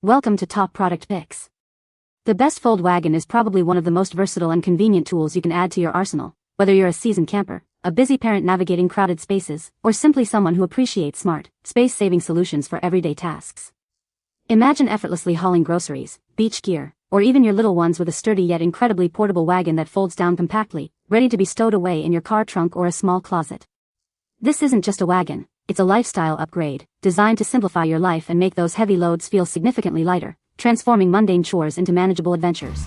Welcome to Top Product Picks. The best Fold Wagon is probably one of the most versatile and convenient tools you can add to your arsenal, whether you're a seasoned camper, a busy parent navigating crowded spaces, or simply someone who appreciates smart, space-saving solutions for everyday tasks. Imagine effortlessly hauling groceries, beach gear, or even your little ones with a sturdy yet incredibly portable wagon that folds down compactly, ready to be stowed away in your car trunk or a small closet. This isn't just a wagon, it's a lifestyle upgrade, designed to simplify your life and make those heavy loads feel significantly lighter, transforming mundane chores into manageable adventures.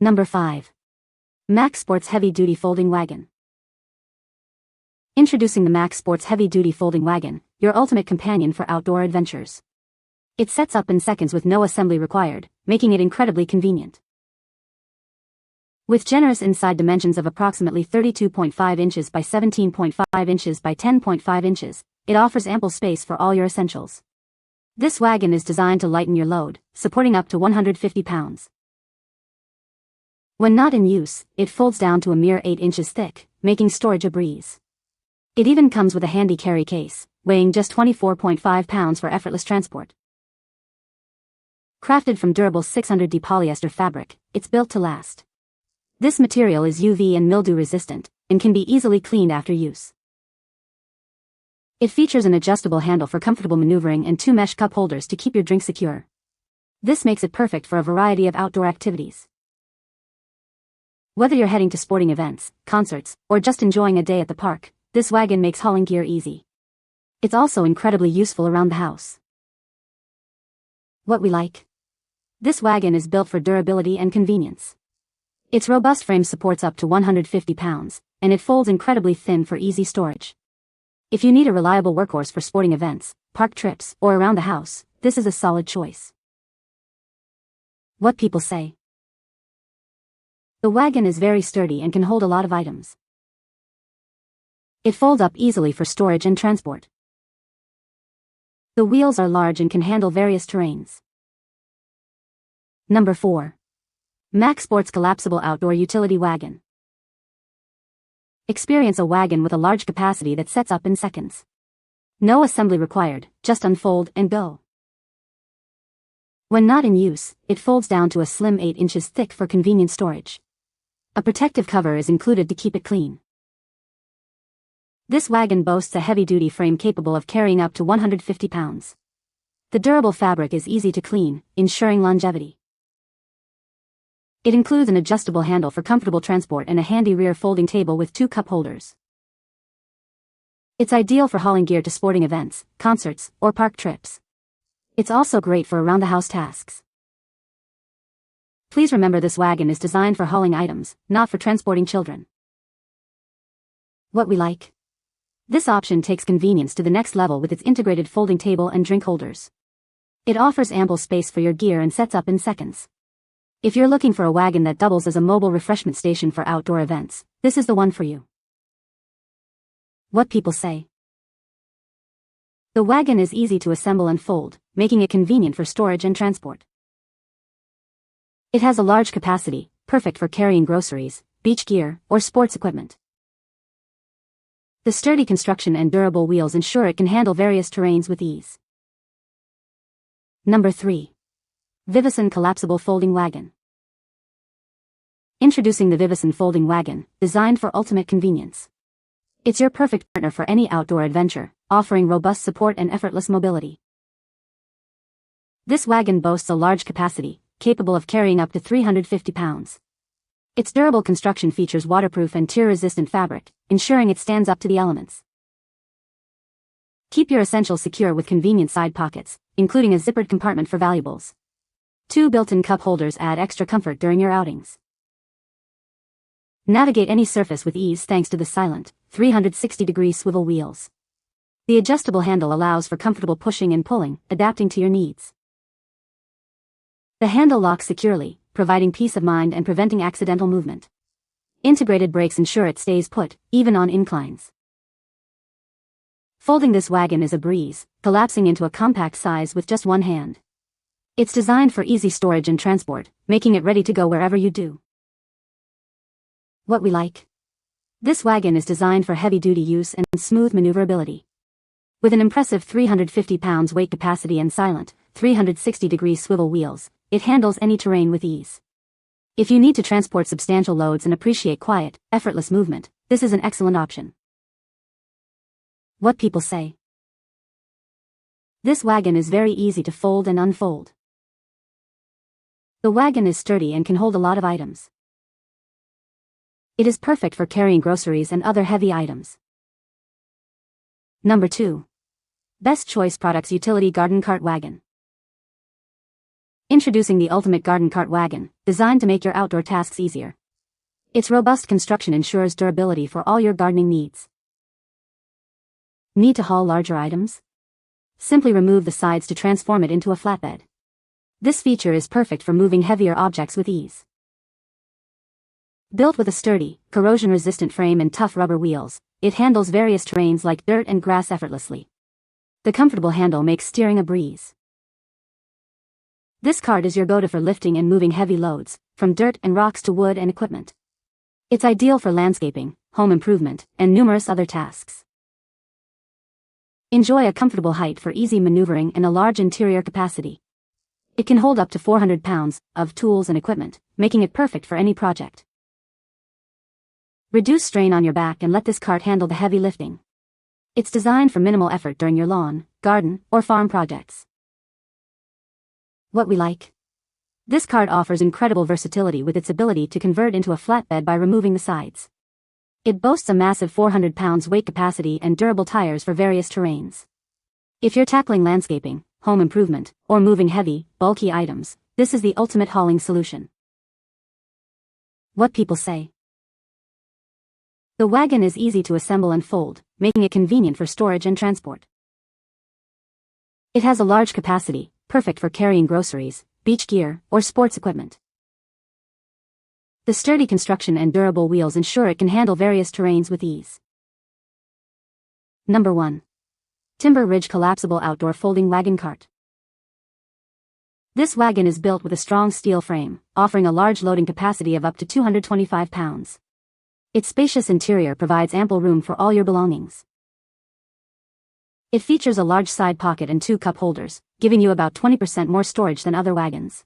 Number 5. Max Sports Heavy Duty Folding Wagon. Introducing the Max Sports Heavy Duty Folding Wagon, your ultimate companion for outdoor adventures. It sets up in seconds with no assembly required, making it incredibly convenient. With generous inside dimensions of approximately 32.5 inches by 17.5 inches by 10.5 inches, it offers ample space for all your essentials. This wagon is designed to lighten your load, supporting up to 150 pounds. When not in use, it folds down to a mere 8 inches thick, making storage a breeze. It even comes with a handy carry case, weighing just 24.5 pounds for effortless transport. Crafted from durable 600D polyester fabric, it's built to last. This material is UV and mildew resistant, and can be easily cleaned after use. It features an adjustable handle for comfortable maneuvering and 2 mesh cup holders to keep your drink secure. This makes it perfect for a variety of outdoor activities. Whether you're heading to sporting events, concerts, or just enjoying a day at the park, this wagon makes hauling gear easy. It's also incredibly useful around the house. What we like? This wagon is built for durability and convenience. Its robust frame supports up to 150 pounds, and it folds incredibly thin for easy storage. If you need a reliable workhorse for sporting events, park trips, or around the house, this is a solid choice. What people say. The wagon is very sturdy and can hold a lot of items. It folds up easily for storage and transport. The wheels are large and can handle various terrains. Number 4. Max Sports Collapsible Outdoor Utility Wagon. Experience a wagon with a large capacity that sets up in seconds. No assembly required, just unfold and go. When not in use, it folds down to a slim 8 inches thick for convenient storage. A protective cover is included to keep it clean. This wagon boasts a heavy-duty frame capable of carrying up to 150 pounds. The durable fabric is easy to clean, ensuring longevity. It includes an adjustable handle for comfortable transport and a handy rear folding table with 2 cup holders. It's ideal for hauling gear to sporting events, concerts, or park trips. It's also great for around-the-house tasks. Please remember this wagon is designed for hauling items, not for transporting children. What we like? This option takes convenience to the next level with its integrated folding table and drink holders. It offers ample space for your gear and sets up in seconds. If you're looking for a wagon that doubles as a mobile refreshment station for outdoor events, this is the one for you. What people say. The wagon is easy to assemble and fold, making it convenient for storage and transport. It has a large capacity, perfect for carrying groceries, beach gear, or sports equipment. The sturdy construction and durable wheels ensure it can handle various terrains with ease. Number 3. VIVOSUN Collapsible Folding Wagon. Introducing the VIVOSUN Folding Wagon, designed for ultimate convenience. It's your perfect partner for any outdoor adventure, offering robust support and effortless mobility. This wagon boasts a large capacity, capable of carrying up to 350 pounds. Its durable construction features waterproof and tear-resistant fabric, ensuring it stands up to the elements. Keep your essentials secure with convenient side pockets, including a zippered compartment for valuables. 2 built-in cup holders add extra comfort during your outings. Navigate any surface with ease thanks to the silent, 360-degree swivel wheels. The adjustable handle allows for comfortable pushing and pulling, adapting to your needs. The handle locks securely, providing peace of mind and preventing accidental movement. Integrated brakes ensure it stays put, even on inclines. Folding this wagon is a breeze, collapsing into a compact size with just one hand. It's designed for easy storage and transport, making it ready to go wherever you do. What we like? This wagon is designed for heavy-duty use and smooth maneuverability. With an impressive 350 pounds weight capacity and silent, 360-degree swivel wheels, it handles any terrain with ease. If you need to transport substantial loads and appreciate quiet, effortless movement, this is an excellent option. What people say. This wagon is very easy to fold and unfold. The wagon is sturdy and can hold a lot of items. It is perfect for carrying groceries and other heavy items. Number 2. Best Choice Products Utility Garden Cart Wagon. Introducing the ultimate garden cart wagon, designed to make your outdoor tasks easier. Its robust construction ensures durability for all your gardening needs. Need to haul larger items? Simply remove the sides to transform it into a flatbed. This feature is perfect for moving heavier objects with ease. Built with a sturdy, corrosion-resistant frame and tough rubber wheels, it handles various terrains like dirt and grass effortlessly. The comfortable handle makes steering a breeze. This cart is your go-to for lifting and moving heavy loads, from dirt and rocks to wood and equipment. It's ideal for landscaping, home improvement, and numerous other tasks. Enjoy a comfortable height for easy maneuvering and a large interior capacity. It can hold up to 400 pounds of tools and equipment, making it perfect for any project. Reduce strain on your back and let this cart handle the heavy lifting. It's designed for minimal effort during your lawn, garden, or farm projects. What we like. This cart offers incredible versatility with its ability to convert into a flatbed by removing the sides. It boasts a massive 400 pounds weight capacity and durable tires for various terrains. If you're tackling landscaping, home improvement, or moving heavy, bulky items, this is the ultimate hauling solution. What people say. The wagon is easy to assemble and fold, making it convenient for storage and transport. It has a large capacity, perfect for carrying groceries, beach gear, or sports equipment. The sturdy construction and durable wheels ensure it can handle various terrains with ease. Number 1. Timber Ridge Collapsible Outdoor Folding Wagon Cart. This wagon is built with a strong steel frame, offering a large loading capacity of up to 225 pounds. Its spacious interior provides ample room for all your belongings. It features a large side pocket and 2 cup holders, giving you about 20% more storage than other wagons.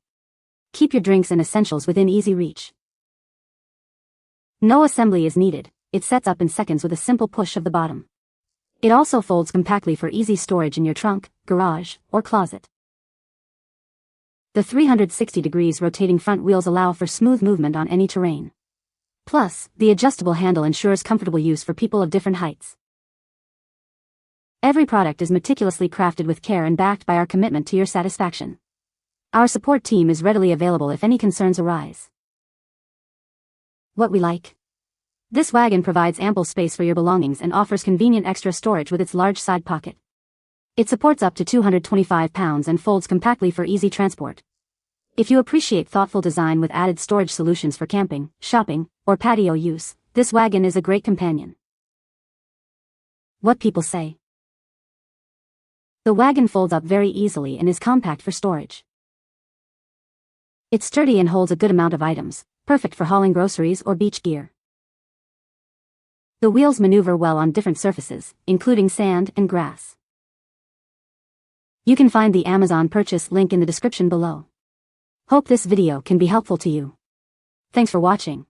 Keep your drinks and essentials within easy reach. No assembly is needed, it sets up in seconds with a simple push of the bottom. It also folds compactly for easy storage in your trunk, garage, or closet. The 360 degrees rotating front wheels allow for smooth movement on any terrain. Plus, the adjustable handle ensures comfortable use for people of different heights. Every product is meticulously crafted with care and backed by our commitment to your satisfaction. Our support team is readily available if any concerns arise. What we like. This wagon provides ample space for your belongings and offers convenient extra storage with its large side pocket. It supports up to 225 pounds and folds compactly for easy transport. If you appreciate thoughtful design with added storage solutions for camping, shopping, or patio use, this wagon is a great companion. What people say. The wagon folds up very easily and is compact for storage. It's sturdy and holds a good amount of items, perfect for hauling groceries or beach gear. The wheels maneuver well on different surfaces, including sand and grass. You can find the Amazon purchase link in the description below. Hope this video can be helpful to you. Thanks for watching.